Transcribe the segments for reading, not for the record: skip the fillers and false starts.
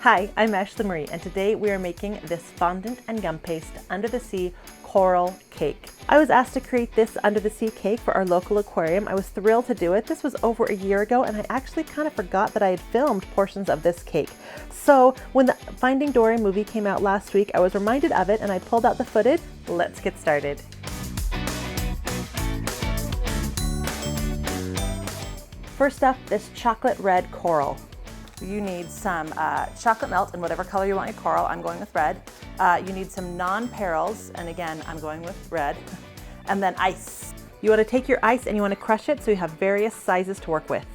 Hi, I'm ASHLEE Marie, and today we are making this fondant and gum paste under the sea coral cake. I was asked to create this under the sea cake for our local aquarium. I was thrilled to do it. This was over a year ago, and I actually kind of forgot that I had filmed portions of this cake. So when the Finding Dory movie came out last week, I was reminded of it and I pulled out the footage. Let's get started. First up, this chocolate red coral. You need some chocolate melt in whatever color you want your coral. I'm going with red. You need some non-perils, and again, I'm going with red. And then ice. You want to take your ice and you want to crush it so you have various sizes to work with.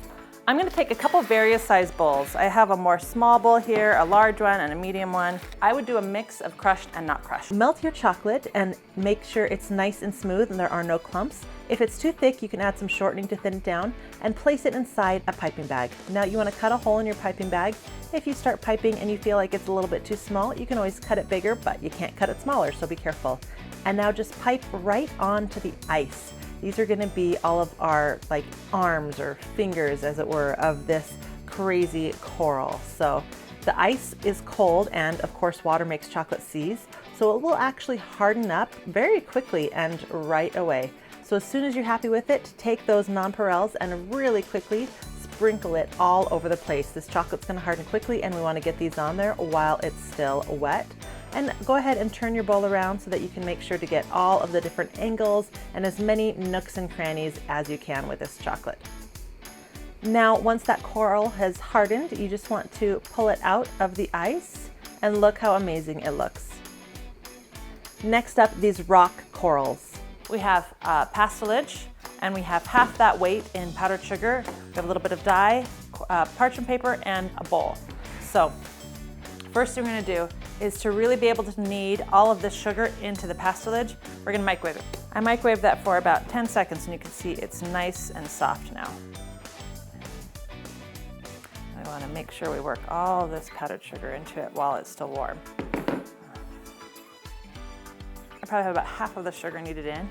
I'm going to take a couple various size bowls. I have a more small bowl here, a large one, and a medium one. I would do a mix of crushed and not crushed. Melt your chocolate and make sure it's nice and smooth and there are no clumps. If it's too thick, you can add some shortening to thin it down and place it inside a piping bag. Now you want to cut a hole in your piping bag. If you start piping and you feel like it's a little bit too small, you can always cut it bigger, but you can't cut it smaller, so be careful. And now just pipe right onto the ice. These are going to be all of our arms or fingers, as it were, of this crazy coral. So the ice is cold, and of course water makes chocolate seize, so it will actually harden up very quickly and right away. So as soon as you're happy with it, take those nonpareils and really quickly sprinkle it all over the place. This chocolate's going to harden quickly, and we want to get these on there while it's still wet. And go ahead and turn your bowl around so that you can make sure to get all of the different angles and as many nooks and crannies as you can with this chocolate. Now, once that coral has hardened, you just want to pull it out of the ice, and look how amazing it looks. Next up, these rock corals. We have pastelage, and we have half that weight in powdered sugar. We have a little bit of dye, parchment paper, and a bowl. So first thing we're going to do is to really be able to knead all of this sugar into the pastelage. We're going to microwave it. I microwaved that for about 10 seconds, and you can see it's nice and soft now. I want to make sure we work all this powdered sugar into it while it's still warm. I probably have about half of the sugar kneaded in,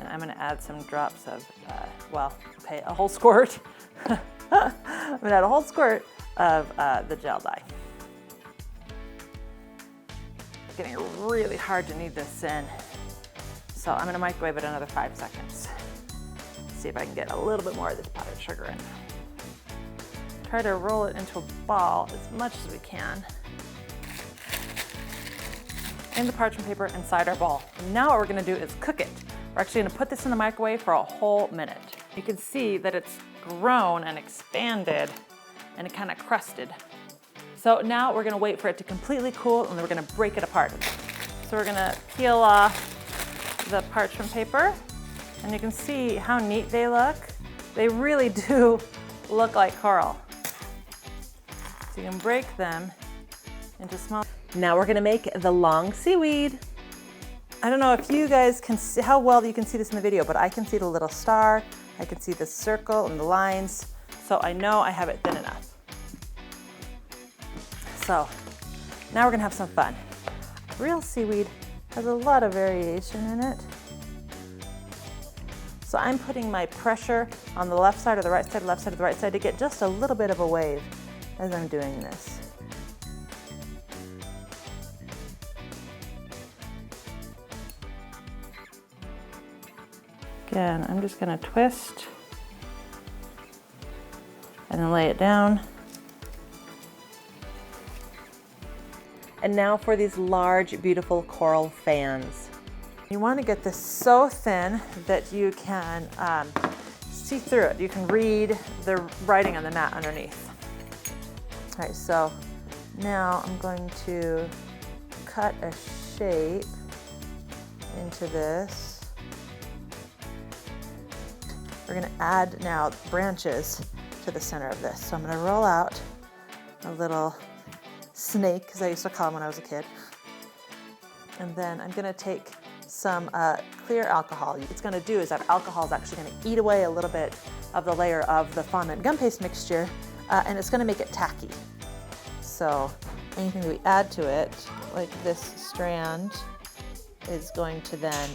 and I'm going to add some drops of, a whole squirt. I'm going to add a whole squirt of the gel dye. It's getting really hard to knead this in, so I'm going to microwave it another 5 seconds. See if I can get a little bit more of this powdered sugar in. Try to roll it into a ball as much as we can in the parchment paper inside our ball. And now what we're going to do is cook it. We're actually going to put this in the microwave for a whole minute. You can see that it's grown and expanded and it kind of crusted. So now we're going to wait for it to completely cool, and then we're going to break it apart. So we're going to peel off the parchment paper, and you can see how neat they look. They really do look like coral. So you can break them into small. Now we're going to make the long seaweed. I don't know if you guys can see how well you can see this in the video, but I can see the little star. I can see the circle and the lines. So I know I have it thin enough. So now we're going to have some fun. Real seaweed has a lot of variation in it. So I'm putting my pressure on the left side or the right side, left side or the right side to get just a little bit of a wave as I'm doing this. Again, I'm just going to twist and then lay it down. And now for these large, beautiful coral fans. You want to get this so thin that you can see through it. You can read the writing on the mat underneath. All right, so now I'm going to cut a shape into this. We're going to add now branches to the center of this. So I'm going to roll out a little snake, as I used to call them when I was a kid. And then I'm going to take some clear alcohol. What it's going to do is that alcohol is actually going to eat away a little bit of the layer of the fondant gum paste mixture, and it's going to make it tacky. So anything that we add to it, like this strand, is going to then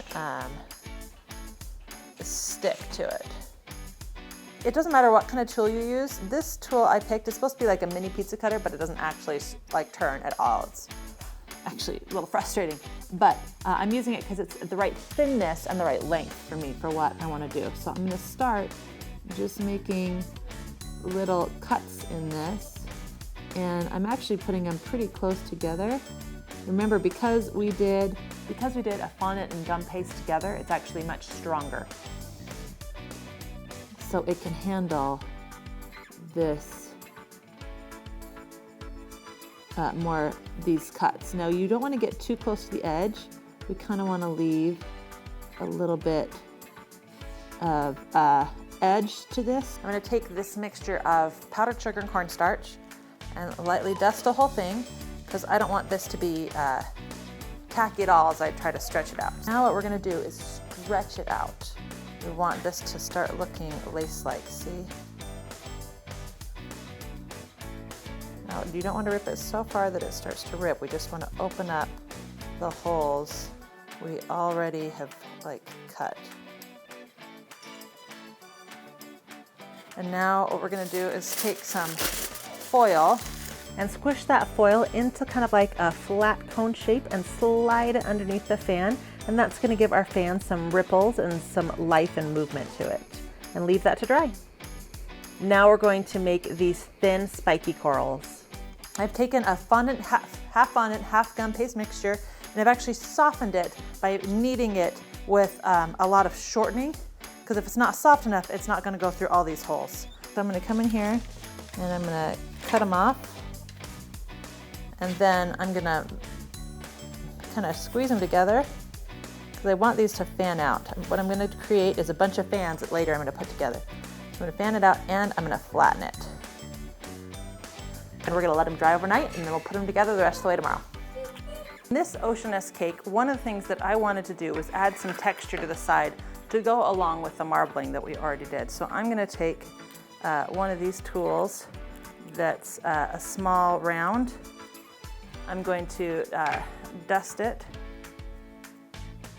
stick to it. it doesn't matter what kind of tool you use. This tool I picked is supposed to be like a mini pizza cutter, but it doesn't actually like turn at all. It's actually a little frustrating, but I'm using it because it's the right thinness and the right length for me for what I want to do. So I'm going to start just making little cuts in this, and I'm actually putting them pretty close together. Remember, because we did a fondant and gum paste together, it's actually much stronger. So it can handle this more these cuts. Now you don't want to get too close to the edge. We kind of want to leave a little bit of edge to this. I'm going to take this mixture of powdered sugar and cornstarch and lightly dust the whole thing, because I don't want this to be tacky at all as I try to stretch it out. Now what we're going to do is stretch it out. We want this to start looking lace-like, see? Now you don't want to rip it so far that it starts to rip. We just want to open up the holes we already have like cut. And now what we're going to do is take some foil and squish that foil into kind of like a flat cone shape and slide it underneath the fan. And that's going to give our fan some ripples and some life and movement to it. And leave that to dry. Now we're going to make these thin, spiky corals. I've taken a fondant, half fondant, half gum paste mixture, and I've actually softened it by kneading it with a lot of shortening, because if it's not soft enough, it's not going to go through all these holes. So I'm going to come in here and I'm going to cut them off, and then I'm going to kind of squeeze them together, because I want these to fan out. What I'm going to create is a bunch of fans that later I'm going to put together. So I'm going to fan it out and I'm going to flatten it. And we're going to let them dry overnight, and then we'll put them together the rest of the way tomorrow. In this oceaness cake, one of the things that I wanted to do was add some texture to the side to go along with the marbling that we already did. So I'm going to take one of these tools that's a small round. I'm going to dust it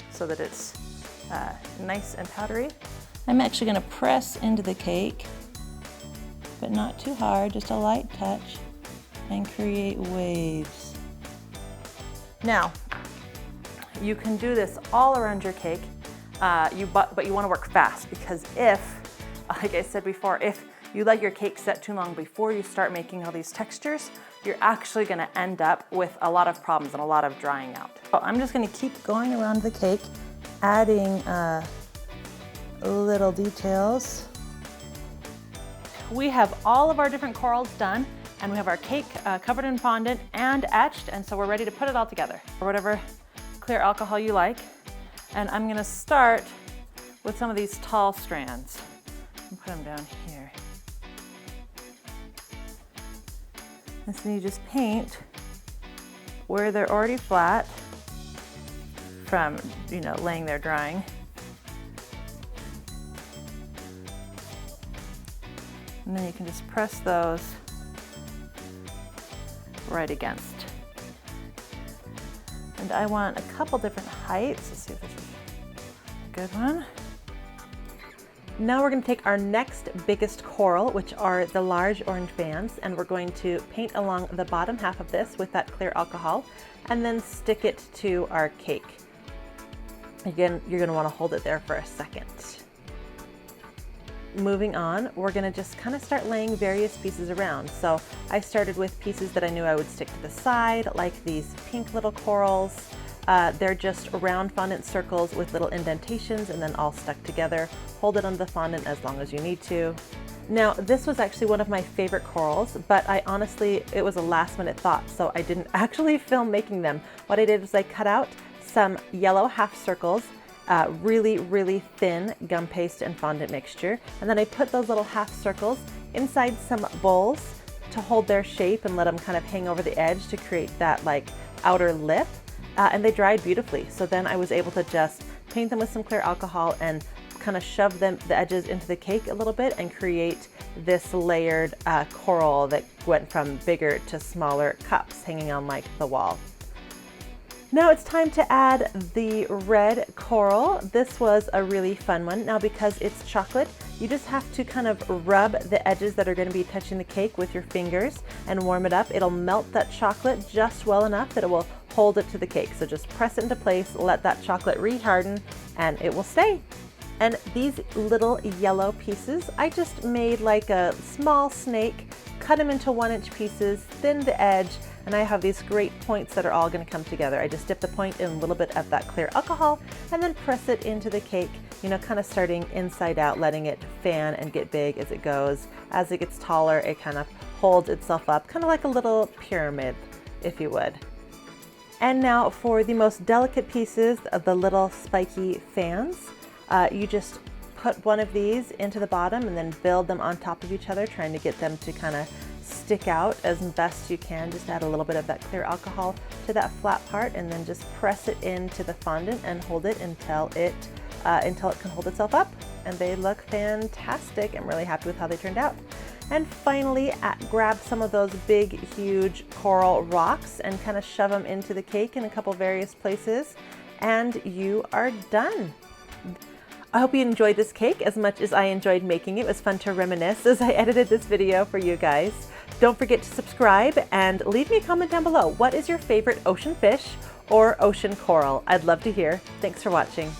so that it's nice and powdery. I'm actually going to press into the cake, but not too hard, just a light touch, and create waves. Now, you can do this all around your cake, but you want to work fast, because if, like I said before, if you let your cake set too long before you start making all these textures, you're actually going to end up with a lot of problems and a lot of drying out. So I'm just going to keep going around the cake, adding little details. We have all of our different corals done, and we have our cake covered in fondant and etched, and so we're ready to put it all together, or whatever clear alcohol you like. And I'm going to start with some of these tall strands and put them down here. And so you just paint where they're already flat from, laying there drying. And then you can just press those right against. And I want a couple different heights. Let's see if this is a good one. Now we're going to take our next biggest coral, which are the large orange fans, and we're going to paint along the bottom half of this with that clear alcohol, and then stick it to our cake. Again, you're going to want to hold it there for a second. Moving on, we're going to just kind of start laying various pieces around. So I started with pieces that I knew I would stick to the side, like these pink little corals. They're just round fondant circles with little indentations and then all stuck together. Hold it on the fondant as long as you need to. Now, this was actually one of my favorite corals, but it was a last minute thought, so I didn't actually film making them. What I did was I cut out some yellow half circles, really, really thin gum paste and fondant mixture. And then I put those little half circles inside some bowls to hold their shape and let them kind of hang over the edge to create that like outer lip. And they dried beautifully. So then I was able to just paint them with some clear alcohol and kind of shove the edges into the cake a little bit and create this layered coral that went from bigger to smaller cups hanging on like the wall. Now it's time to add the red coral. This was a really fun one. Now because it's chocolate, you just have to kind of rub the edges that are going to be touching the cake with your fingers and warm it up. It'll melt that chocolate just well enough that it will hold it to the cake. So just press it into place, let that chocolate re-harden, and it will stay. And these little yellow pieces, I just made like a small snake, cut them into 1-inch pieces, thinned the edge, and I have these great points that are all going to come together. I just dip the point in a little bit of that clear alcohol and then press it into the cake, you know, kind of starting inside out, letting it fan and get big as it goes. As it gets taller, it kind of holds itself up, kind of like a little pyramid, if you would. And now for the most delicate pieces of the little spiky fans, you just put one of these into the bottom and then build them on top of each other, trying to get them to kind of stick out as best you can. Just add a little bit of that clear alcohol to that flat part and then just press it into the fondant and hold it until it can hold itself up. And they look fantastic. I'm really happy with how they turned out. And finally, grab some of those big, huge coral rocks and kind of shove them into the cake in a couple various places, and you are done. I hope you enjoyed this cake as much as I enjoyed making it. It was fun to reminisce as I edited this video for you guys. Don't forget to subscribe and leave me a comment down below. What is your favorite ocean fish or ocean coral? I'd love to hear. Thanks for watching.